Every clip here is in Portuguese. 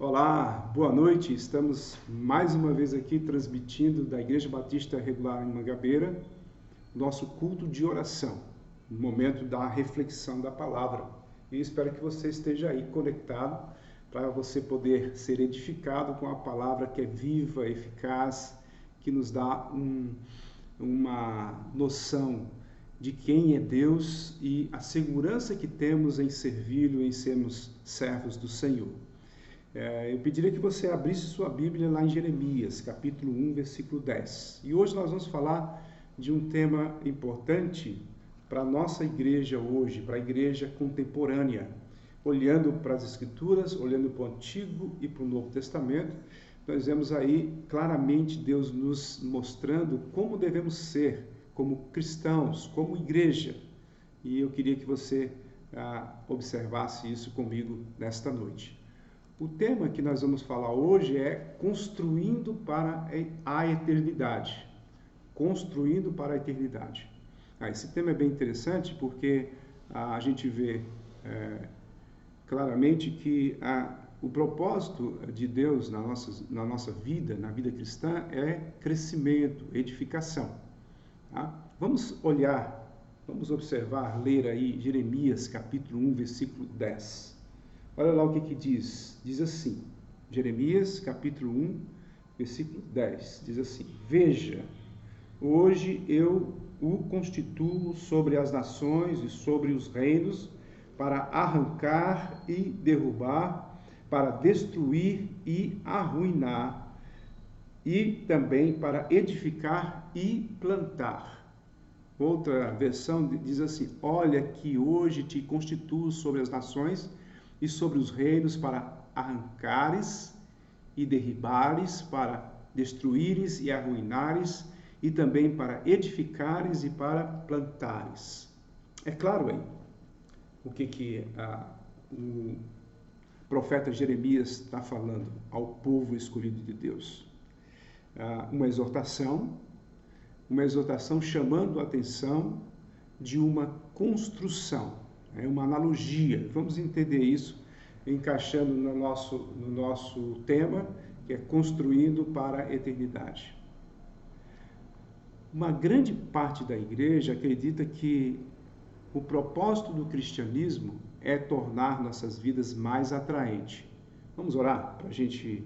Olá, boa noite. Estamos mais uma vez aqui transmitindo da Igreja Batista Regular em Mangabeira, nosso culto de oração, no momento da reflexão da palavra. E espero que você esteja aí conectado para você poder ser edificado com a palavra que é viva, eficaz, que nos dá uma noção de quem é Deus e a segurança que temos em servi-lo, em sermos servos do Senhor. Eu pediria que você abrisse sua Bíblia lá em Jeremias, capítulo 1, versículo 10. E hoje nós vamos falar de um tema importante para a nossa igreja hoje, para a igreja contemporânea. Olhando para as Escrituras, olhando para o Antigo e para o Novo Testamento, nós vemos aí claramente Deus nos mostrando como devemos ser, como cristãos, como igreja. E eu queria que você observasse isso comigo nesta noite. O tema que nós vamos falar hoje é construindo para a eternidade. Construindo para a eternidade. Esse tema é bem interessante porque a gente vê claramente que o propósito de Deus na nossa vida, na vida cristã, é crescimento, edificação. Tá? Vamos observar, ler aí Jeremias capítulo 1, versículo 10. Olha lá o que diz. Diz assim, Jeremias, capítulo 1, versículo 10. Diz assim: Veja, hoje eu o constituo sobre as nações e sobre os reinos, para arrancar e derrubar, para destruir e arruinar, e também para edificar e plantar. Outra versão diz assim: Olha que hoje te constituo sobre as nações e sobre os reinos, para arrancares e derribares, para destruíres e arruinares, e também para edificares e para plantares. É claro aí o que o profeta Jeremias está falando ao povo escolhido de Deus. Uma exortação chamando a atenção de uma construção. É uma analogia. Vamos entender isso encaixando no nosso tema, que é construindo para a eternidade. Uma grande parte da igreja acredita que o propósito do cristianismo é tornar nossas vidas mais atraentes. Vamos orar para a gente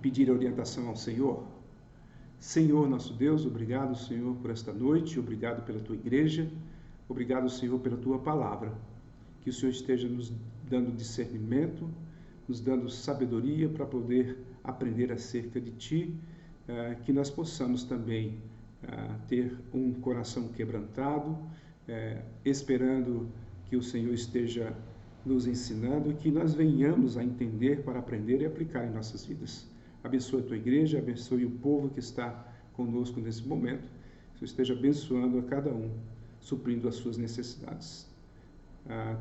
pedir orientação ao Senhor? Senhor, nosso Deus, obrigado, Senhor, por esta noite, obrigado pela tua igreja. Obrigado, Senhor, pela tua palavra. Que o Senhor esteja nos dando discernimento, nos dando sabedoria para poder aprender acerca de ti, que nós possamos também ter um coração quebrantado, esperando que o Senhor esteja nos ensinando e que nós venhamos a entender para aprender e aplicar em nossas vidas. Abençoe a tua igreja, abençoe o povo que está conosco nesse momento. Que o Senhor esteja abençoando a cada um, suprindo as suas necessidades.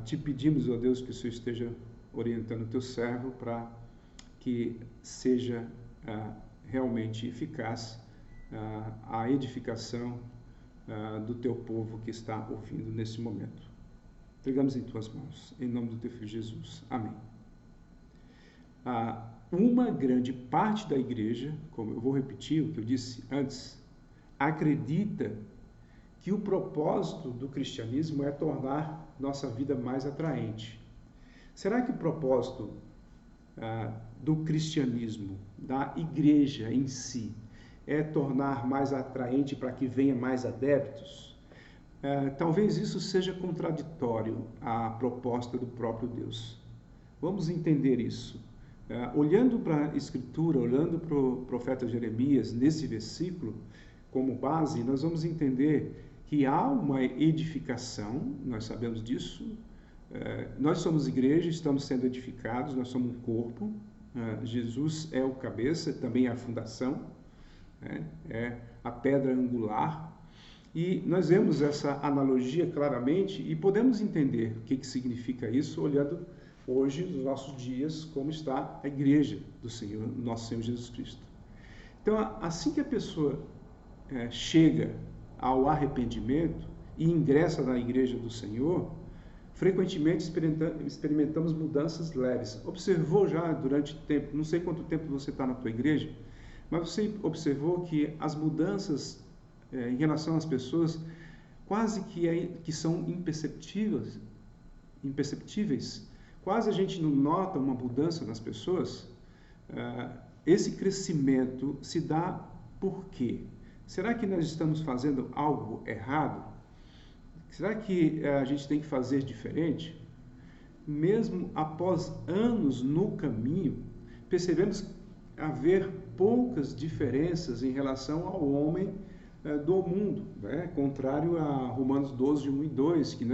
Te pedimos, ó Deus, que o Senhor esteja orientando o teu servo para que seja realmente eficaz a edificação do teu povo que está ouvindo nesse momento. Entregamos em tuas mãos, em nome do teu Filho Jesus. Amém. Uma grande parte da igreja, como eu vou repetir o que eu disse antes, acredita que o propósito do cristianismo é tornar nossa vida mais atraente. Será que o propósito do cristianismo, da igreja em si, é tornar mais atraente para que venha mais adeptos? Talvez isso seja contraditório à proposta do próprio Deus. Vamos entender isso. Olhando para a Escritura, olhando para o profeta Jeremias, nesse versículo, como base, nós vamos entender que há uma edificação, nós sabemos disso, nós somos igreja, estamos sendo edificados, nós somos um corpo, Jesus é o cabeça, também é a fundação, é a pedra angular, e nós vemos essa analogia claramente e podemos entender o que significa isso olhando hoje, nos nossos dias, como está a igreja do Senhor, nosso Senhor Jesus Cristo. Então, assim que a pessoa chega ao arrependimento e ingressa na igreja do Senhor, frequentemente experimentamos mudanças leves. Observou já durante tempo, não sei quanto tempo você está na tua igreja, mas você observou que as mudanças em relação às pessoas quase que são imperceptíveis. Quase a gente não nota uma mudança nas pessoas. Esse crescimento se dá por quê? Será que nós estamos fazendo algo errado? Será que a gente tem que fazer diferente? Mesmo após anos no caminho, percebemos haver poucas diferenças em relação ao homem do mundo, né? Contrário a Romanos 12, 1 e 2, que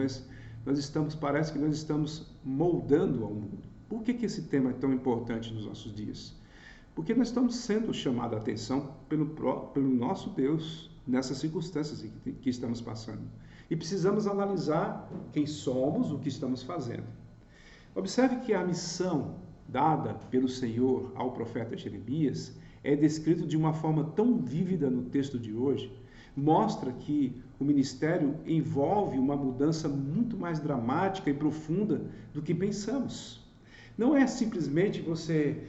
parece que nós estamos moldando ao mundo. Por que esse tema é tão importante nos nossos dias? Porque nós estamos sendo chamados a atenção pelo nosso Deus nessas circunstâncias que estamos passando. E precisamos analisar quem somos, o que estamos fazendo. Observe que a missão dada pelo Senhor ao profeta Jeremias é descrito de uma forma tão vívida no texto de hoje, mostra que o ministério envolve uma mudança muito mais dramática e profunda do que pensamos. Não é simplesmente você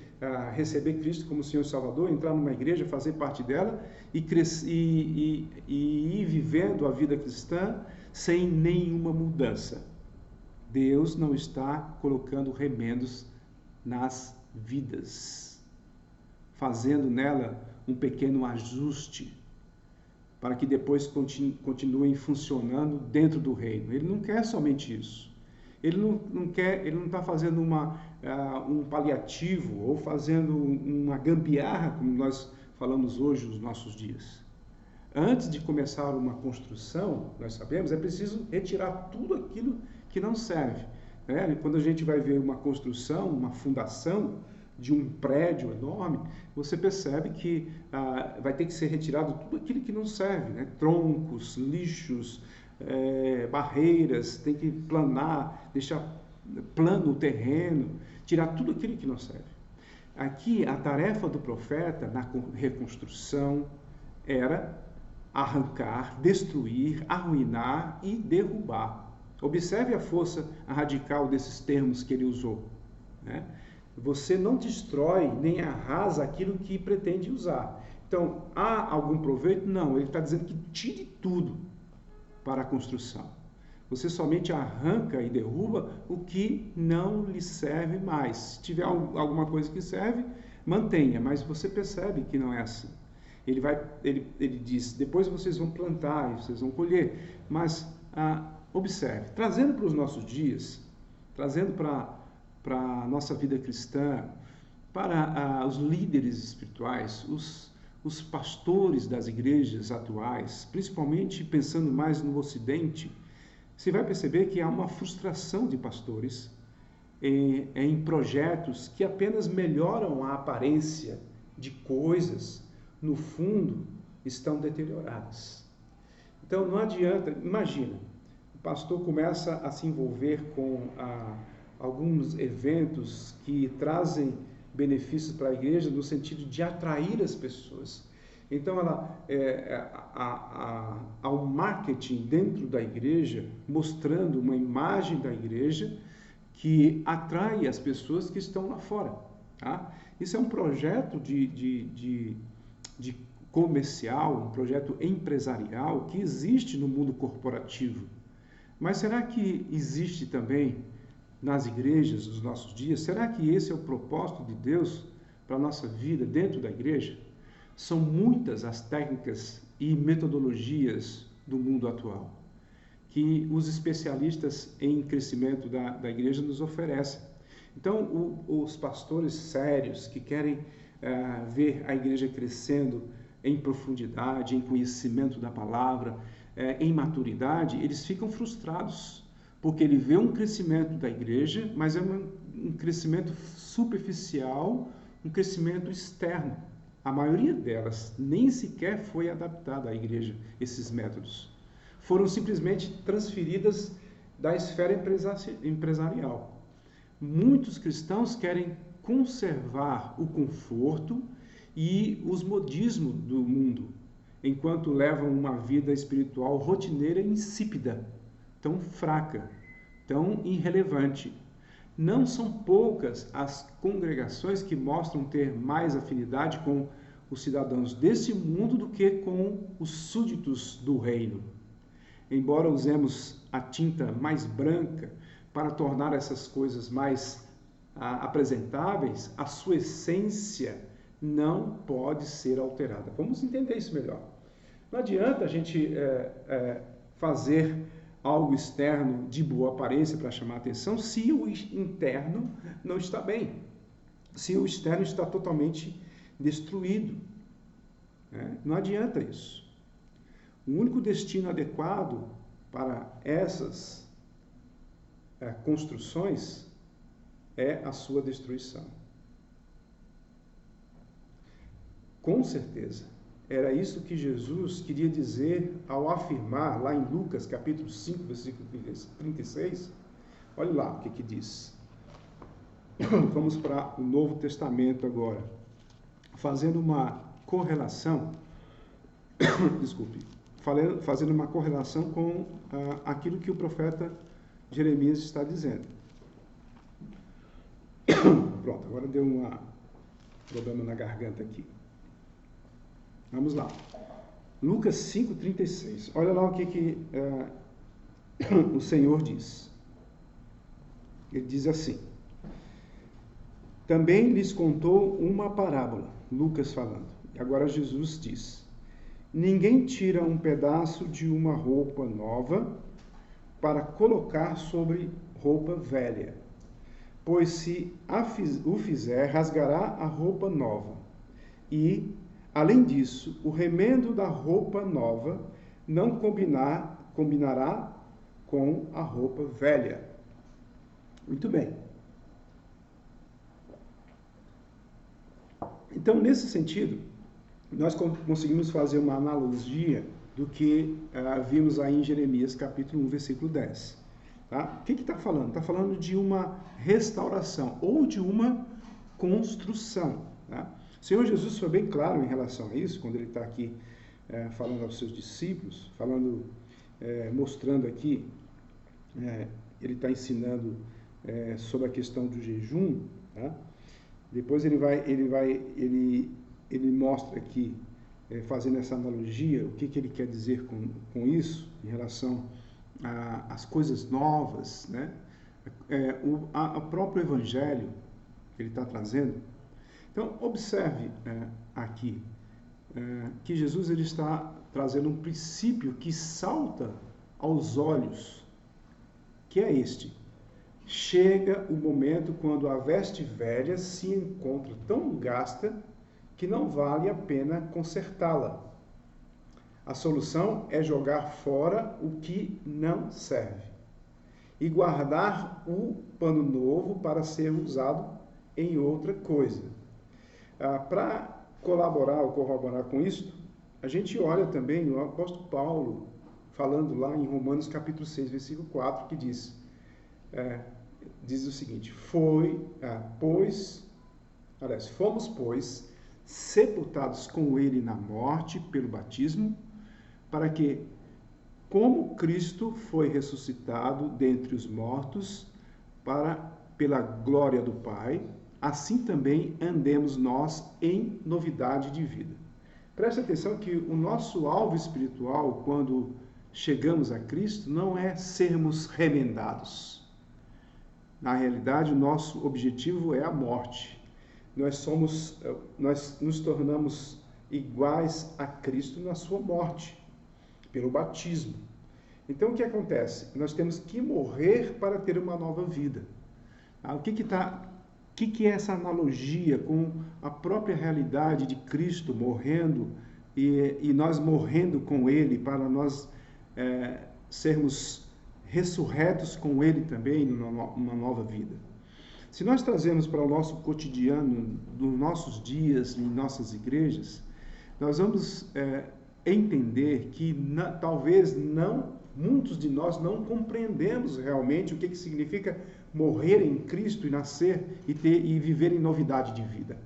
receber Cristo como Senhor e Salvador, entrar numa igreja, fazer parte dela e ir vivendo a vida cristã sem nenhuma mudança. Deus não está colocando remendos nas vidas, fazendo nela um pequeno ajuste para que depois continuem funcionando dentro do reino. Ele não quer somente isso. Ele não está fazendo um paliativo ou fazendo uma gambiarra, como nós falamos hoje nos nossos dias. Antes de começar uma construção, nós sabemos, é preciso retirar tudo aquilo que não serve. Né? Quando a gente vai ver uma construção, uma fundação de um prédio enorme, você percebe que vai ter que ser retirado tudo aquilo que não serve, né? Troncos, lixos, barreiras, tem que planar, deixar plano o terreno, tirar tudo aquilo que não serve. Aqui, a tarefa do profeta na reconstrução era arrancar, destruir, arruinar e derrubar. Observe a força radical desses termos que ele usou, né? Você não destrói nem arrasa aquilo que pretende usar. Então, há algum proveito? Não, ele está dizendo que tire tudo para a construção. Você somente arranca e derruba o que não lhe serve mais. Se tiver alguma coisa que serve, mantenha, mas você percebe que não é assim. Ele diz, depois vocês vão plantar, vocês vão colher, mas observe, trazendo para os nossos dias, trazendo para a nossa vida cristã, para os líderes espirituais, os pastores das igrejas atuais, principalmente pensando mais no Ocidente, você vai perceber que há uma frustração de pastores em projetos que apenas melhoram a aparência de coisas, no fundo, estão deterioradas. Então, não adianta, imagina, o pastor começa a se envolver com alguns eventos que trazem benefícios para a igreja no sentido de atrair as pessoas. Então, há um marketing dentro da igreja, mostrando uma imagem da igreja que atrai as pessoas que estão lá fora. Tá? Isso é um projeto de comercial, um projeto empresarial que existe no mundo corporativo. Mas será que existe também nas igrejas dos nossos dias? Será que esse é o propósito de Deus para a nossa vida dentro da igreja? São muitas as técnicas e metodologias do mundo atual que os especialistas em crescimento da igreja nos oferecem. Então, os pastores sérios que querem ver a igreja crescendo em profundidade, em conhecimento da palavra, em maturidade, eles ficam frustrados, porque ele vê um crescimento da igreja, mas é um crescimento superficial, um crescimento externo. A maioria delas nem sequer foi adaptada à igreja, esses métodos. Foram simplesmente transferidas da esfera empresarial. Muitos cristãos querem conservar o conforto e os modismos do mundo, enquanto levam uma vida espiritual rotineira e insípida, tão fraca, tão irrelevante. Não são poucas as congregações que mostram ter mais afinidade com os cidadãos desse mundo do que com os súditos do reino. Embora usemos a tinta mais branca para tornar essas coisas mais apresentáveis, a sua essência não pode ser alterada. Vamos entender isso melhor. Não adianta a gente fazer algo externo de boa aparência para chamar a atenção se o interno não está bem, se o externo está totalmente destruído. Não adianta isso. O único destino adequado para essas construções é a sua destruição. Com certeza, era isso que Jesus queria dizer ao afirmar lá em Lucas, capítulo 5, versículo 36. Olha lá o que diz. Vamos para o Novo Testamento agora. Fazendo uma correlação, fazendo uma correlação com aquilo que o profeta Jeremias está dizendo. Pronto, agora deu um problema na garganta aqui. Vamos lá. Lucas 5,36. Olha lá o que o Senhor diz. Ele diz assim: também lhes contou uma parábola, Lucas falando. E agora Jesus diz: ninguém tira um pedaço de uma roupa nova para colocar sobre roupa velha, pois se o fizer, rasgará a roupa nova. E, além disso, o remendo da roupa nova não combinará com a roupa velha. Muito bem. Então, nesse sentido, nós conseguimos fazer uma analogia do que vimos aí em Jeremias, capítulo 1, versículo 10. Tá? O que está falando? Está falando de uma restauração ou de uma construção. Tá? O Senhor Jesus foi bem claro em relação a isso, quando ele está aqui falando aos seus discípulos, mostrando aqui, ele está ensinando sobre a questão do jejum. Tá? Depois ele mostra aqui, fazendo essa analogia, o que ele quer dizer com isso, em relação às coisas novas, né? O próprio Evangelho que ele está trazendo. Então, observe aqui que Jesus ele está trazendo um princípio que salta aos olhos, que é este: chega o momento quando a veste velha se encontra tão gasta que não vale a pena consertá-la. A solução é jogar fora o que não serve e guardar o pano novo para ser usado em outra coisa. Para colaborar ou corroborar com isso, a gente olha também o apóstolo Paulo falando lá em Romanos capítulo 6, versículo 4, que diz o seguinte: fomos, pois, sepultados com ele na morte pelo batismo, para que, como Cristo foi ressuscitado dentre os mortos pela glória do Pai, assim também andemos nós em novidade de vida. Preste atenção que o nosso alvo espiritual, quando chegamos a Cristo, não é sermos remendados. Na realidade, o nosso objetivo é a morte. Nós nos tornamos iguais a Cristo na sua morte, pelo batismo. Então, o que acontece? Nós temos que morrer para ter uma nova vida. O que é essa analogia com a própria realidade de Cristo morrendo e nós morrendo com Ele para nós sermos ressurretos com Ele também numa nova vida? Se nós trazemos para o nosso cotidiano, nos nossos dias, em nossas igrejas, nós vamos entender que talvez muitos de nós não compreendemos realmente o que significa morrer em Cristo e nascer e viver em novidade de vida.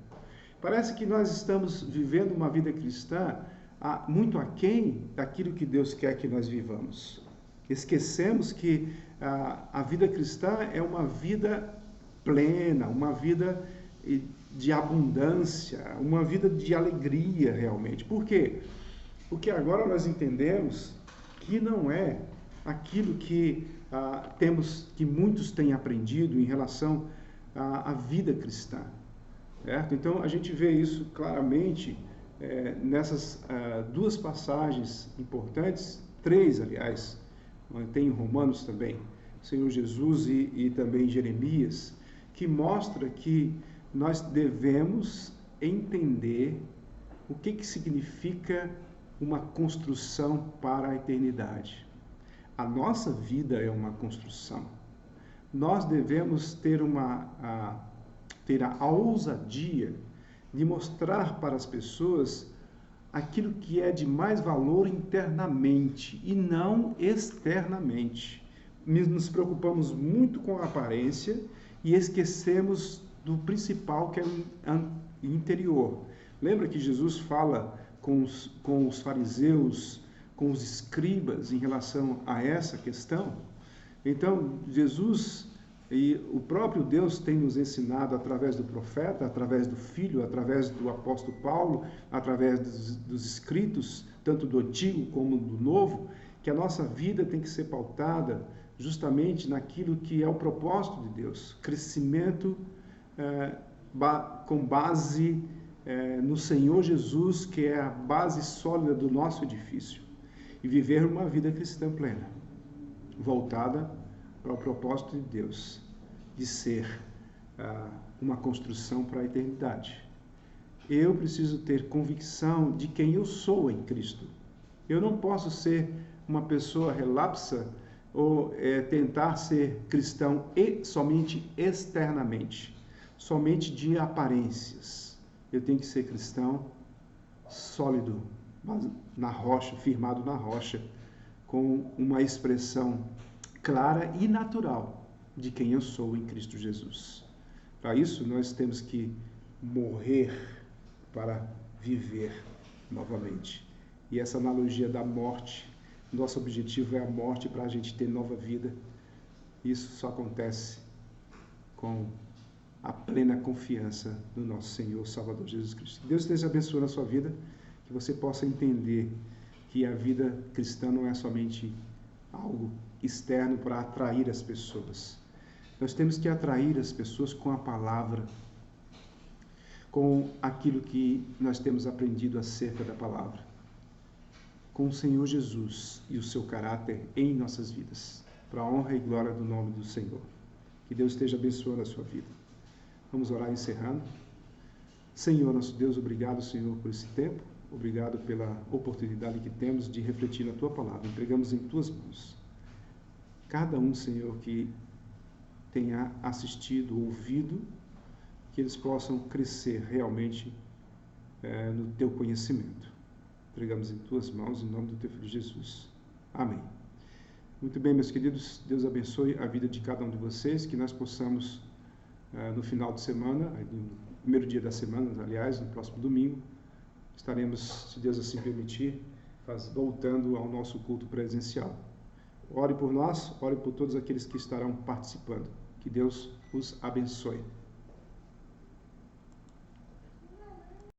Parece que nós estamos vivendo uma vida cristã muito aquém daquilo que Deus quer que nós vivamos. Esquecemos que a vida cristã é uma vida plena, uma vida de abundância, uma vida de alegria realmente. Por quê? Porque agora nós entendemos que não é aquilo que que muitos têm aprendido em relação à vida cristã, certo? Então a gente vê isso claramente nessas duas passagens importantes, três, aliás, tem em Romanos também, Senhor Jesus e também Jeremias, que mostra que nós devemos entender o que significa uma construção para a eternidade. A nossa vida é uma construção. Nós devemos ter a ousadia de mostrar para as pessoas aquilo que é de mais valor internamente e não externamente. Nos preocupamos muito com a aparência e esquecemos do principal, que é o interior. Lembra que Jesus fala com os fariseus, com os escribas em relação a essa questão? Então, Jesus e o próprio Deus tem nos ensinado através do profeta, através do Filho, através do apóstolo Paulo, através dos escritos, tanto do Antigo como do Novo, que a nossa vida tem que ser pautada justamente naquilo que é o propósito de Deus, crescimento com base no Senhor Jesus, que é a base sólida do nosso edifício, e viver uma vida cristã plena, voltada para o propósito de Deus, de ser uma construção para a eternidade. Eu preciso ter convicção de quem eu sou em Cristo. Eu não posso ser uma pessoa relapsa ou tentar ser cristão somente externamente, somente de aparências. Eu tenho que ser cristão sólido, na rocha, firmado na rocha, com uma expressão clara e natural de quem eu sou em Cristo Jesus. Para isso, nós temos que morrer para viver novamente. E essa analogia da morte, nosso objetivo é a morte para a gente ter nova vida. Isso só acontece com a plena confiança no nosso Senhor Salvador Jesus Cristo. Que Deus esteja abençoando a sua vida, que você possa entender que a vida cristã não é somente algo externo para atrair as pessoas. Nós temos que atrair as pessoas com a palavra, com aquilo que nós temos aprendido acerca da palavra, com o Senhor Jesus e o seu caráter em nossas vidas, para a honra e glória do nome do Senhor. Que Deus esteja abençoando a sua vida. Vamos orar encerrando. Senhor, nosso Deus, obrigado, Senhor, por esse tempo. Obrigado pela oportunidade que temos de refletir na Tua palavra. Entregamos em Tuas mãos. Cada um, Senhor, que tenha assistido, ouvido, que eles possam crescer realmente no Teu conhecimento. Entregamos em Tuas mãos, em nome do Teu Filho Jesus. Amém. Muito bem, meus queridos, Deus abençoe a vida de cada um de vocês, que nós possamos, no final de semana, no primeiro dia da semana, aliás, no próximo domingo, estaremos, se Deus assim permitir, voltando ao nosso culto presencial. Ore por nós, ore por todos aqueles que estarão participando. Que Deus os abençoe.